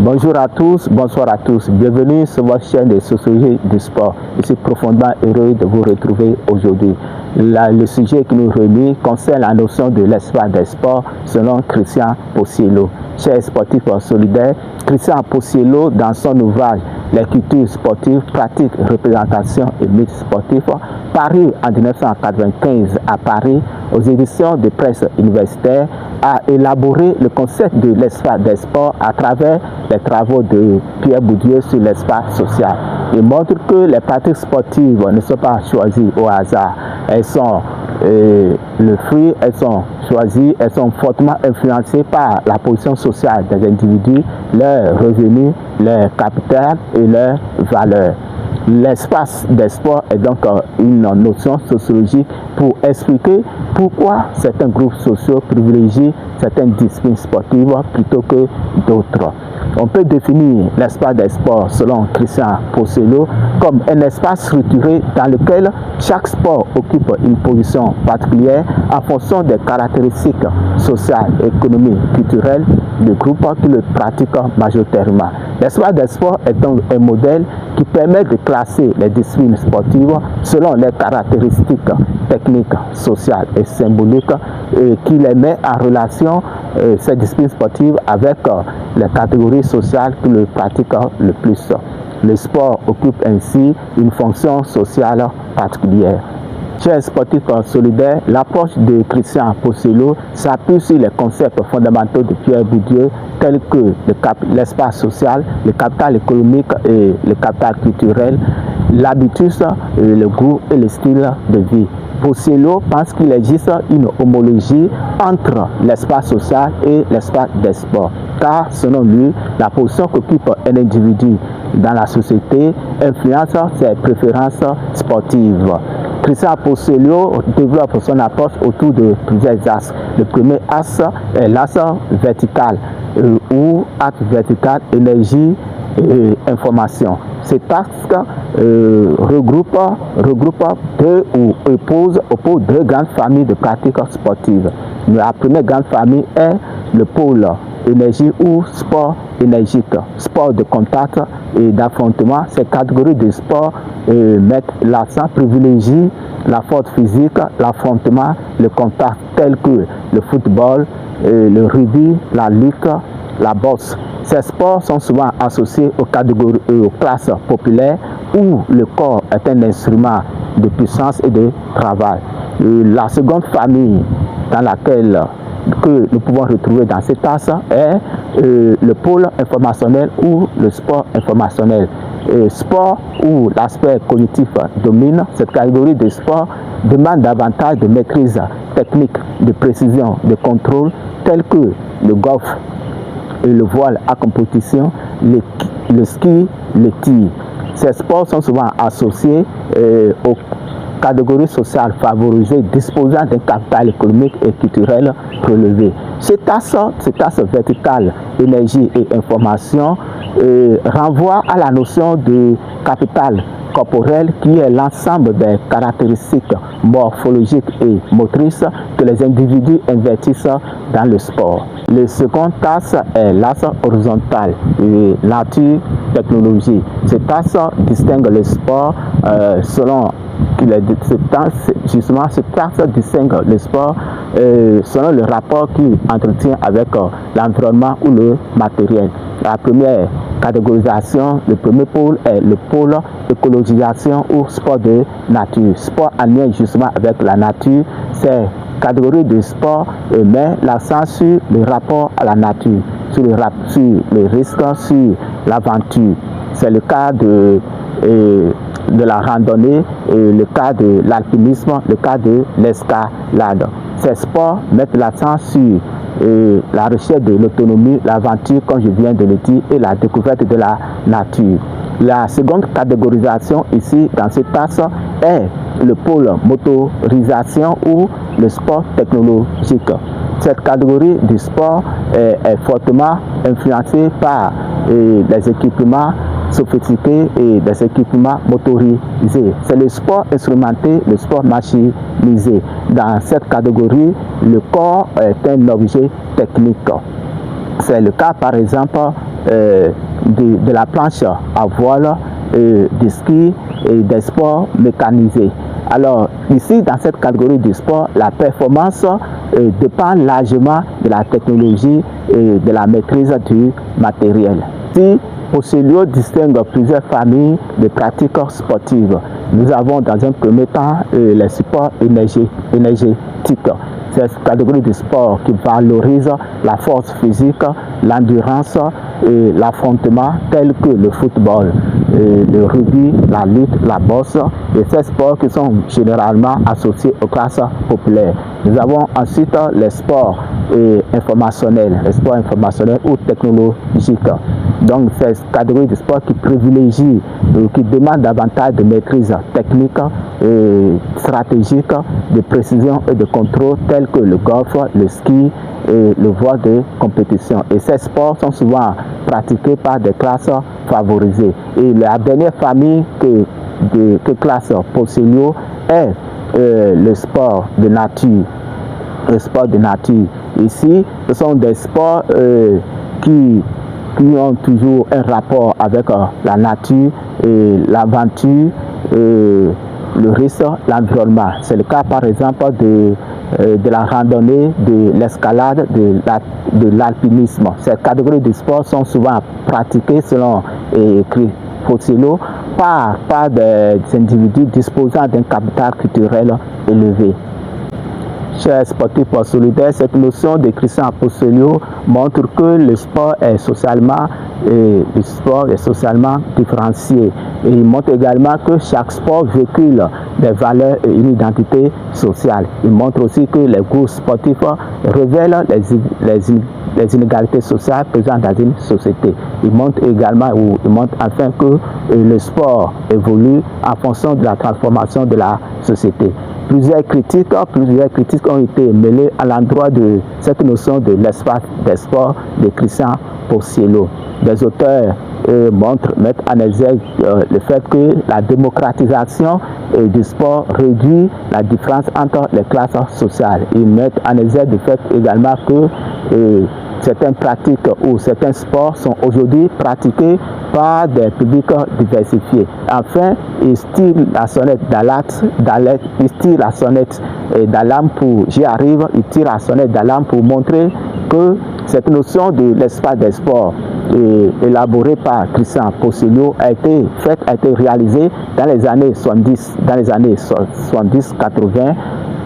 Bonjour à tous, bonsoir à tous. Bienvenue sur votre chaîne de sociologie du sport. Je suis profondément heureux de vous retrouver aujourd'hui. Le sujet qui nous réunit concerne la notion de l'espace des sports selon Christian Possiello. Cher sportif solidaire, Christian Possiello, dans son ouvrage Les cultures sportives, pratiques, représentations et mythes sportifs, paru en 1995 à Paris aux éditions de presse universitaire, a élaboré le concept de l'espace des sports à travers les travaux de Pierre Bourdieu sur l'espace social. Il montre que les pratiques sportives ne sont pas choisies au hasard. Elles sont le fruit, elles sont choisies, elles sont fortement influencées par la position sociale des individus, leurs revenus, leur capital et leurs valeurs. L'espace des sports est donc une notion sociologique pour expliquer pourquoi certains groupes sociaux privilégient certaines disciplines sportives plutôt que d'autres. On peut définir l'espace des sports selon Christian Possiello comme un espace structuré dans lequel chaque sport occupe une position particulière en fonction des caractéristiques sociales, économiques, culturelles du groupe qui le pratique majoritairement. L'espace des sports est donc un modèle qui permet de classer les disciplines sportives selon les caractéristiques techniques, sociales et symboliques et qui les met en relation ces disciplines sportives avec les catégories sociales qui le pratiquent le plus. Le sport occupe ainsi une fonction sociale particulière. Chers sportifs solidaires, l'approche de Christian Possiello s'appuie sur les concepts fondamentaux de Pierre Bourdieu tels que l'espace social, le capital économique et le capital culturel, l'habitus, le goût et le style de vie. Possiello pense qu'il existe une homologie entre l'espace social et l'espace des sports, car selon lui, la position qu'occupe un individu dans la société influence ses préférences sportives. Christian Possiello développe son approche autour de plusieurs axes. Le premier axe est l'axe vertical, ou axe vertical, énergie et information. Cet axe regroupe deux ou oppose deux grandes familles de pratiques sportives. La première grande famille est le pôle énergie ou sport énergique, sport de contact et d'affrontement. Ces catégories de sport mettent l'accent, privilégient la force physique, l'affrontement, le contact, tels que le football, le rugby, la lutte, la boxe. Ces sports sont souvent associés aux catégories, aux classes populaires où le corps est un instrument de puissance et de travail. La seconde famille dans laquelle que nous pouvons retrouver dans cet axe est le pôle informationnel ou le sport informationnel. Sport où l'aspect cognitif domine, cette catégorie de sport demande davantage de maîtrise technique, de précision, de contrôle, tels que le golf et le voile à compétition, le ski, le tir. Ces sports sont souvent associés aux catégories sociales favorisées disposant d'un capital économique et culturel relevé. Cet axe vertical, énergie et information, renvoie à la notion de capital corporel qui est l'ensemble des caractéristiques morphologiques et motrices que les individus investissent dans le sport. Le second axe est l'axe horizontal, nature, technologie. Cet axe distingue le sport selon distingue le sport selon le rapport qu'il entretient avec l'environnement ou le matériel. La première catégorisation, le premier pôle est le pôle écologisation ou sport de nature. Sport en lien justement avec la nature, c'est catégorie de sport met l'accent sur le rapport à la nature, sur les risques, sur l'aventure. C'est le cas de la randonnée, le cas de l'alpinisme, le cas de l'escalade. Ces sports mettent l'accent sur la recherche de l'autonomie, l'aventure, comme je viens de le dire, et la découverte de la nature. La seconde catégorisation ici, dans cet axe, est le pôle motorisation ou le sport technologique. Cette catégorie du sport est fortement influencée par les équipements sophistiqués et des équipements motorisés. C'est le sport instrumenté, le sport machinisé. Dans cette catégorie, le corps est un objet technique. C'est le cas par exemple de la planche à voile, du ski et des sports mécanisés. Alors ici, dans cette catégorie de sport, la performance dépend largement de la technologie et de la maîtrise du matériel. Si Pocelio distingue plusieurs familles de pratiques sportives. Nous avons dans un premier temps les sports énergétiques. C'est cette catégorie de sport qui valorise la force physique, l'endurance et l'affrontement tels que le football, le rugby, la lutte, la boxe et ces sports qui sont généralement associés aux classes populaires. Nous avons ensuite les sports informationnels ou technologiques. Donc c'est cette catégorie de sport qui privilégie, qui demande davantage de maîtrise technique, stratégique, de précision et de contrôle tels que le golf, le ski et le voile de compétition. Et ces sports sont souvent pratiqués par des classes favorisées. Et la dernière famille que classe Pocelio est le sport de nature. Le sport de nature. Ici, ce sont des sports qui ont toujours un rapport avec la nature, l'aventure, le risque, l'environnement. C'est le cas par exemple de la randonnée, de l'escalade, de l'alpinisme. Ces catégories de sports sont souvent pratiquées selon Pocelio par des individus disposant d'un capital culturel élevé. Chers sportifs solidaires, cette notion de Christian Pocelio montre que le sport est socialement différencié. Et il montre également que chaque sport véhicule des valeurs et une identité sociale. Il montre aussi que les groupes sportifs révèlent les inégalités sociales présentes dans une société. Il montre également, enfin que le sport évolue en fonction de la transformation de la société. Plusieurs critiques ont été mêlées à l'endroit de cette notion de l'espace des sports de Christian Pocelio. Des auteurs mettent en exergue le fait que la démocratisation du sport réduit la différence entre les classes sociales. Ils mettent en exergue le fait également que certaines pratiques ou certains sports sont aujourd'hui pratiqués par des publics diversifiés. Enfin, ils tirent la sonnette d'alarme pour montrer que cette notion de l'espace des sports élaborée par Christian Pocelio a été réalisée dans les années 70-80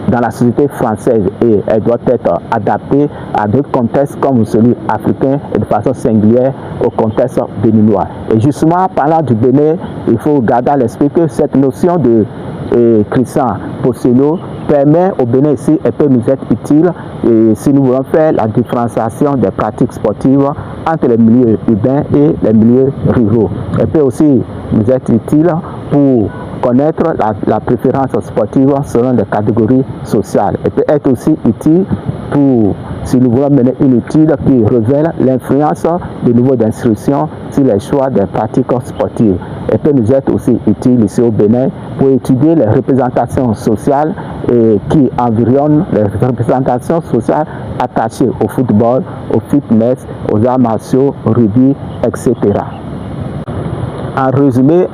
dans la société française et elle doit être adaptée à d'autres contextes comme celui africain et de façon singulière au contexte béninois. Et justement, parlant du Bénin, il faut garder à l'esprit que cette notion de Christian Pocelio permet au Bénin ici et peut nous être utile et si nous voulons faire la différenciation des pratiques sportives entre les milieux urbains et les milieux ruraux. Elle peut aussi nous être utile pour connaître la préférence sportive selon les catégories sociales. Elle peut être aussi utile pour, si nous voulons mener une étude qui révèle l'influence du niveau d'instruction sur les choix des pratiques sportives. Elle peut nous être aussi utile ici au Bénin pour étudier les représentations sociales qui environnent les représentations sociales attachées au football, au fitness, aux arts martiaux, au rugby, etc. En résumé,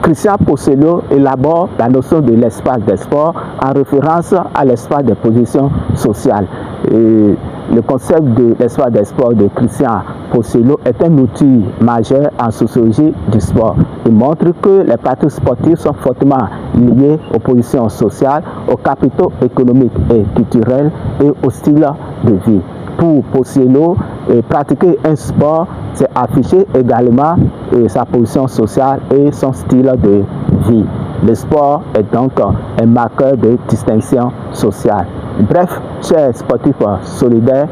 Christian Pocelio élabore la notion de l'espace des sports en référence à l'espace des positions sociales. Le concept de l'espace des sports de Christian Pocelio est un outil majeur en sociologie du sport. Il montre que les pratiques sportives sont fortement liées aux positions sociales, aux capitaux économiques et culturels et au style de vie. Pour Pocelio, pratiquer un sport, c'est afficher également sa position sociale et son style de vie. Le sport est donc un marqueur de distinction sociale. Bref, chers sportifs solidaires,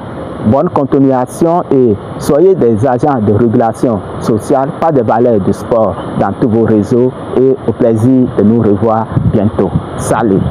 bonne continuation et soyez des agents de régulation sociale, pas des valeurs du sport dans tous vos réseaux et au plaisir de nous revoir bientôt. Salut!